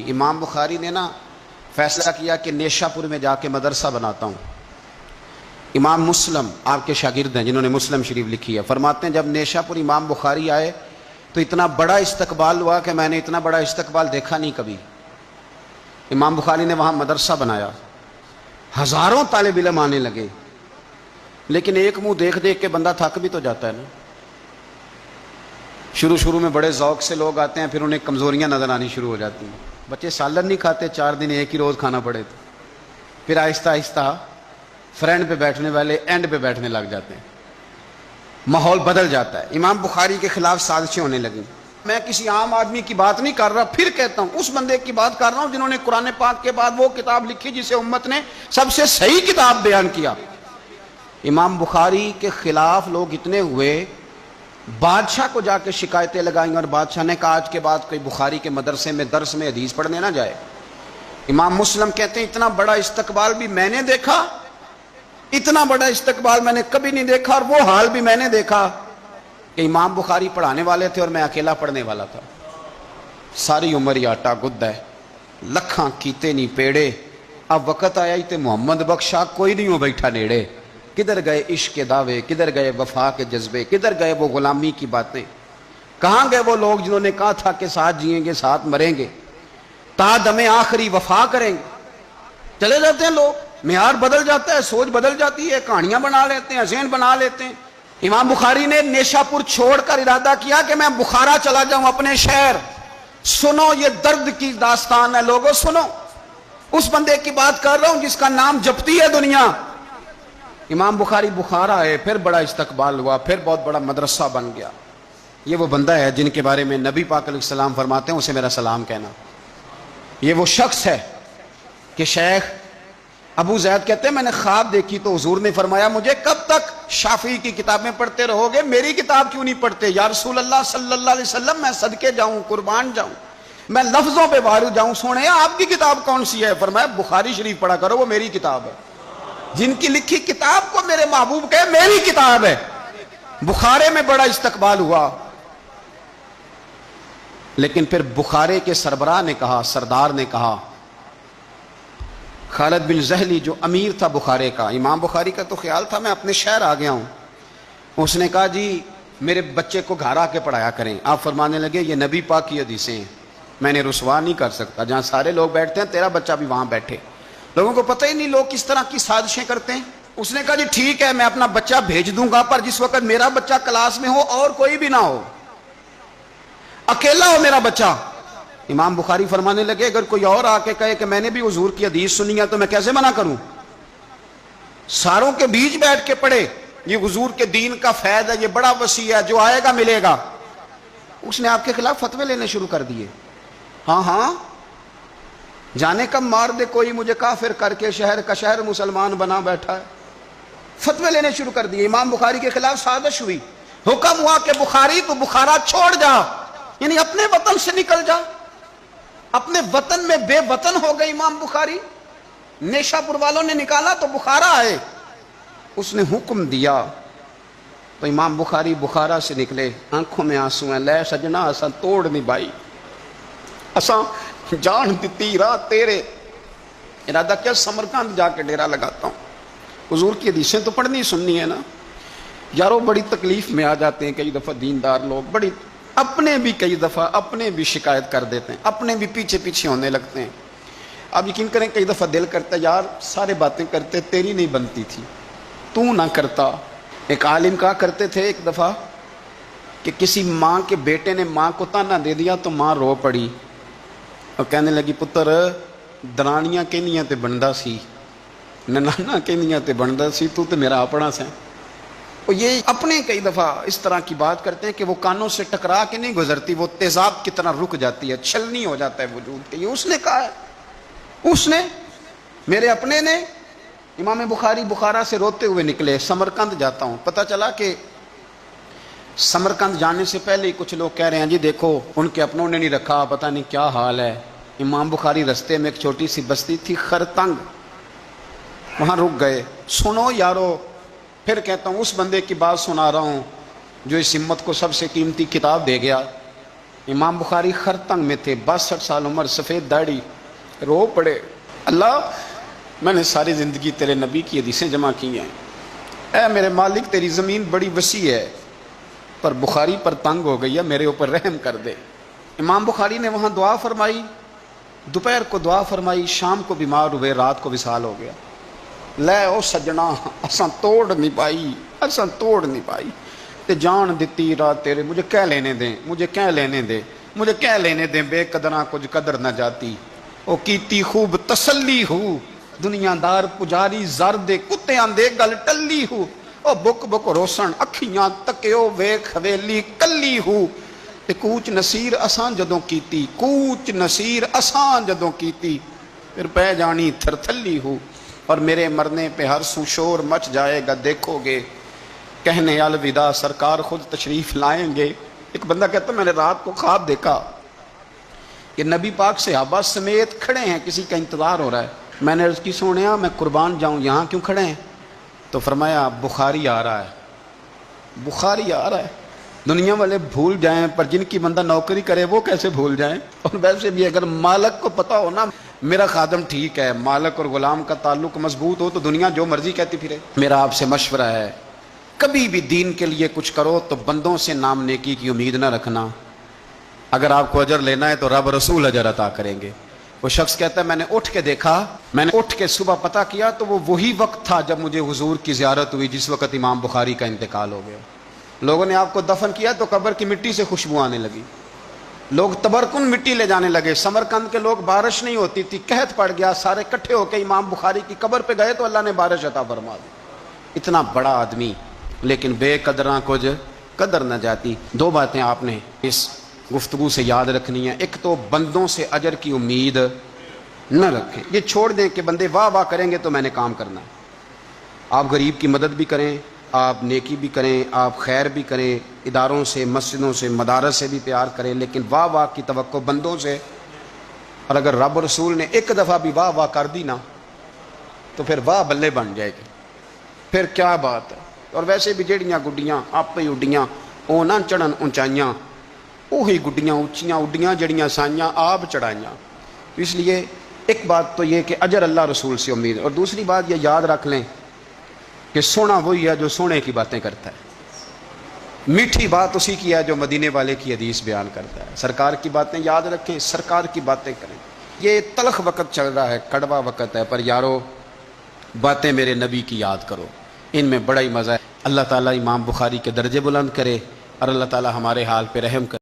امام بخاری نے فیصلہ کیا کہ نیشا پور میں جا کے مدرسہ بناتا ہوں۔ امام مسلم آپ کے شاگرد ہیں جنہوں نے مسلم شریف لکھی ہے، فرماتے ہیں جب نیشا پور امام بخاری آئے تو اتنا بڑا استقبال ہوا کہ میں نے اتنا بڑا استقبال دیکھا نہیں کبھی۔ امام بخاری نے وہاں مدرسہ بنایا، ہزاروں طالب علم آنے لگے، لیکن ایک منہ دیکھ دیکھ کے بندہ تھک بھی تو جاتا ہے نا۔ شروع میں بڑے ذوق سے لوگ آتے ہیں، پھر انہیں کمزوریاں نظر آنی شروع ہو جاتی ہیں۔ بچے سالن نہیں کھاتے، 4 دن ایک ہی روز کھانا پڑے تو پھر آہستہ آہستہ فرینڈ پہ بیٹھنے والے اینڈ پہ بیٹھنے لگ جاتے ہیں، ماحول بدل جاتا ہے۔ امام بخاری کے خلاف سازشیں ہونے لگیں۔ میں کسی عام آدمی کی بات نہیں کر رہا، پھر کہتا ہوں اس بندے کی بات کر رہا ہوں جنہوں نے قرآن پاک کے بعد وہ کتاب لکھی جسے امت نے سب سے صحیح کتاب بیان کیا۔ امام بخاری کے خلاف لوگ اتنے ہوئے، بادشاہ کو جا کے شکایتیں لگائیں، اور بادشاہ نے کہا آج کے بعد کوئی بخاری کے مدرسے میں درس میں حدیث پڑھنے نہ جائے۔ امام مسلم کہتے ہیں اتنا بڑا استقبال بھی میں نے دیکھا، اتنا بڑا استقبال میں نے کبھی نہیں دیکھا، اور وہ حال بھی میں نے دیکھا کہ امام بخاری پڑھانے والے تھے اور میں اکیلا پڑھنے والا تھا۔ ساری عمر ہی آٹا گد ہے، لکھاں کیتے نہیں پیڑے، اب وقت آیا ہی تے محمد بخشا کوئی نہیں ہو بیٹھا نیڑے۔ کدھر گئے عشق کے دعوے، کدھر گئے وفا کے جذبے، کدھر گئے وہ غلامی کی باتیں، کہاں گئے وہ لوگ جنہوں نے کہا تھا کہ ساتھ جئیں گے ساتھ مریں گے، تا دم آخری وفا کریں گے۔ چلے جاتے ہیں لوگ، معیار بدل جاتا ہے، سوچ بدل جاتی ہے، کہانیاں بنا لیتے ہیں، ذہن بنا لیتے ہیں۔ امام بخاری نے نیشا پور چھوڑ کر ارادہ کیا کہ میں بخارا چلا جاؤں، اپنے شہر۔ سنو یہ درد کی داستان ہے لوگوں، سنو، اس بندے کی بات کر رہا ہوں جس کا نام جپتی ہے دنیا۔ امام بخاری بخارا آئے، پھر بڑا استقبال ہوا، پھر بہت بڑا مدرسہ بن گیا۔ یہ وہ بندہ ہے جن کے بارے میں نبی پاک علیہ السلام فرماتے ہیں اسے میرا سلام کہنا۔ یہ وہ شخص ہے کہ شیخ ابو زید کہتے ہیں میں نے خواب دیکھی تو حضور نے فرمایا مجھے کب تک شافعی کی کتابیں پڑھتے رہو گے، میری کتاب کیوں نہیں پڑھتے؟ یا رسول اللہ صلی اللہ علیہ وسلم میں صدقے جاؤں، قربان جاؤں، میں لفظوں پہ وارد جاؤں، سونے آپ کی کتاب کون سی ہے؟ فرمایا بخاری شریف پڑھا کرو، وہ میری کتاب ہے۔ جن کی لکھی کتاب کو میرے محبوب کہے میری کتاب ہے۔ بخارے میں بڑا استقبال ہوا، لیکن پھر بخارے کے سربراہ نے کہا، سردار نے کہا، خالد بن زہلی جو امیر تھا بخارے کا، امام بخاری کا تو خیال تھا میں اپنے شہر آ گیا ہوں، اس نے کہا جی میرے بچے کو گھر آ کے پڑھایا کریں۔ آپ فرمانے لگے یہ نبی پاک کی حدیثیں ہیں، میں نے رسوا نہیں کر سکتا، جہاں سارے لوگ بیٹھتے ہیں تیرا بچہ بھی وہاں بیٹھے۔ لوگوں کو پتہ ہی نہیں لوگ کس طرح کی سازشیں کرتے ہیں۔ اس نے کہا جی ٹھیک ہے میں اپنا بچہ بھیج دوں گا، پر جس وقت میرا بچہ کلاس میں ہو اور کوئی بھی نہ ہو، اکیلا ہو میرا بچہ۔ امام بخاری فرمانے لگے اگر کوئی اور آ کے کہے کہ میں نے بھی حضور کی حدیث سنی ہے تو میں کیسے منع کروں؟ ساروں کے بیچ بیٹھ کے پڑھے، یہ حضور کے دین کا فیض ہے، یہ بڑا وسیع ہے، جو آئے گا ملے گا۔ اس نے آپ کے خلاف فتوے لینے شروع کر دیے۔ ہاں جانے کب مار دے کوئی مجھے کافر کر کے، شہر کا شہر مسلمان بنا بیٹھا ہے۔ فتوے لینے شروع کر دیے، امام بخاری کے خلاف سازش ہوئی، حکم ہوا کہ بخاری تو بخارا چھوڑ جا، یعنی اپنے وطن سے نکل جا۔ اپنے وطن میں بے وطن ہو گئے امام بخاری، نیشا پور والوں نے نکالا تو بخارا آئے، اس نے حکم دیا تو امام بخاری بخارا سے نکلے، آنکھوں میں آنسو ہیں، لے سجنا اساں توڑ نہیں بائی، اساں جان دیتی رات تیرے، ارادہ کیا سمرقند جا کے ڈیرا لگاتا ہوں۔ حضور کی حدیثیں تو پڑھنی سننی ہے نا یارو۔ بڑی تکلیف میں آ جاتے ہیں کئی دفعہ دیندار لوگ، بڑی اپنے بھی کئی دفعہ اپنے بھی شکایت کر دیتے ہیں، اپنے بھی پیچھے ہونے لگتے ہیں۔ اب یقین کریں کئی دفعہ دل کرتا ہے یار سارے باتیں کرتے تیری نہیں بنتی تھی، تو نہ کرتا۔ ایک عالم کہا کرتے تھے ایک دفعہ کہ کسی ماں کے بیٹے نے ماں کو تانا دے دیا تو ماں رو پڑی اور کہنے لگی پتر درانیاں کہنیاں تے بندا سی، ننانا کہنیاں تے بندا سی، تو تے میرا اپنا سا۔ اور یہ اپنے کئی دفعہ اس طرح کی بات کرتے ہیں کہ وہ کانوں سے ٹکرا کے نہیں گزرتی، وہ تیزاب کی طرح رک جاتی ہے، چھلنی ہو جاتا ہے وجود کے۔ یہ اس نے کہا ہے، اس نے، میرے اپنے نے۔ امام بخاری بخارا سے روتے ہوئے نکلے، سمرقند جاتا ہوں۔ پتہ چلا کہ سمرقند جانے سے پہلے ہی کچھ لوگ کہہ رہے ہیں جی دیکھو ان کے اپنوں نے نہیں رکھا، پتہ نہیں کیا حال ہے۔ امام بخاری رستے میں ایک چھوٹی سی بستی تھی خرتنگ، وہاں رک گئے۔ سنو یارو، پھر کہتا ہوں اس بندے کی بات سنا رہا ہوں جو اس امت کو سب سے قیمتی کتاب دے گیا۔ امام بخاری خرتنگ میں تھے، 62 سال عمر، سفید داڑھی، رو پڑے، اللہ میں نے ساری زندگی تیرے نبی کی حدیثیں جمع کی ہیں، اے میرے مالک تیری زمین بڑی وسیع ہے پر بخاری پر تنگ ہو گئی ہے، میرے اوپر رحم کر دے۔ امام بخاری نے وہاں دعا فرمائی، دوپہر کو دعا فرمائی، شام کو بیمار ہوئے، رات کو وصال ہو گیا۔ لے او سجنا اساں توڑ نہیں پائی، اساں توڑ نہیں پائی تے جان دتی رات تیرے، مجھے کہہ لینے دیں، مجھے کہہ لینے دیں، مجھے کہہ لینے دیں، بے قدراں کچھ قدر نہ جاتی، او کیتی خوب تسلی ہو، دنیا دار پجاری زر دے کتیاں دے گل ٹلی ہو، او بک بک روسن اکھیاں تکیو ویکھ حویلی کلی ہو، تے کوچ نصیر اساں جدوں کیتی، کوچ نصیر اساں جدوں کیتی، پھر پہ جانی تھر تھلی ہو، اور میرے مرنے پہ ہر سو شور مچ جائے گا، دیکھو گے کہنے الوداع سرکار خود تشریف لائیں گے۔ ایک بندہ کہتا میں نے رات کو خواب دیکھا کہ نبی پاک صحابہ سمیت کھڑے ہیں، کسی کا انتظار ہو رہا ہے، میں نے عرض کی سونیا میں قربان جاؤں، یہاں کیوں کھڑے ہیں؟ تو فرمایا بخاری آ رہا ہے، بخاری آ رہا ہے۔ دنیا والے بھول جائیں پر جن کی بندہ نوکری کرے وہ کیسے بھول جائیں؟ اور ویسے بھی اگر مالک کو پتا ہو نا میرا خادم ٹھیک ہے، مالک اور غلام کا تعلق مضبوط ہو تو دنیا جو مرضی کہتی پھرے۔ میرا آپ سے مشورہ ہے کبھی بھی دین کے لیے کچھ کرو تو بندوں سے نام نیکی کی امید نہ رکھنا، اگر آپ کو اجر لینا ہے تو رب رسول اجر عطا کریں گے۔ وہ شخص کہتا ہے میں نے اٹھ کے دیکھا، میں نے اٹھ کے صبح پتہ کیا تو وہ وہی وقت تھا جب مجھے حضور کی زیارت ہوئی جس وقت امام بخاری کا انتقال ہو گیا۔ لوگوں نے آپ کو دفن کیا تو قبر کی مٹی سے خوشبو آنے لگی، لوگ تبرکن مٹی لے جانے لگے، سمرقند کے لوگ بارش نہیں ہوتی تھی، قحط پڑ گیا، سارے کٹھے ہو کے امام بخاری کی قبر پہ گئے تو اللہ نے بارش عطا فرما دی۔ اتنا بڑا آدمی لیکن بے قدراں کچھ قدر نہ جاتی۔ دو باتیں آپ نے اس گفتگو سے یاد رکھنی ہیں، ایک تو بندوں سے اجر کی امید نہ رکھیں، یہ چھوڑ دیں کہ بندے واہ واہ کریں گے تو میں نے کام کرنا ہے۔ آپ غریب کی مدد بھی کریں، آپ نیکی بھی کریں، آپ خیر بھی کریں، اداروں سے، مسجدوں سے، مدارس سے بھی پیار کریں، لیکن واہ واہ کی توقع بندوں سے، اور اگر رب رسول نے ایک دفعہ بھی واہ واہ کر دی نا تو پھر واہ بلے بن جائے گی، پھر کیا بات ہے۔ اور ویسے بھی جیڑیاں گڈیاں آپ ہی اڈیاں وہ نہ چڑھن اونچائیاں، وہی گڈیاں اونچیاں اڈیاں جڑیاں سائیاں آپ چڑھائیاں۔ اس لیے ایک بات تو یہ کہ اجر اللہ رسول سے امید، اور دوسری بات یہ یاد رکھ لیں کہ سونا وہی ہے جو سونے کی باتیں کرتا ہے، میٹھی بات اسی کی ہے جو مدینے والے کی حدیث بیان کرتا ہے۔ سرکار کی باتیں یاد رکھیں، سرکار کی باتیں کریں۔ یہ تلخ وقت چل رہا ہے، کڑوا وقت ہے، پر یارو باتیں میرے نبی کی یاد کرو، ان میں بڑا ہی مزہ ہے۔ اللہ تعالیٰ امام بخاری کے درجے بلند کرے اور اللہ تعالیٰ ہمارے حال پہ رحم کرے۔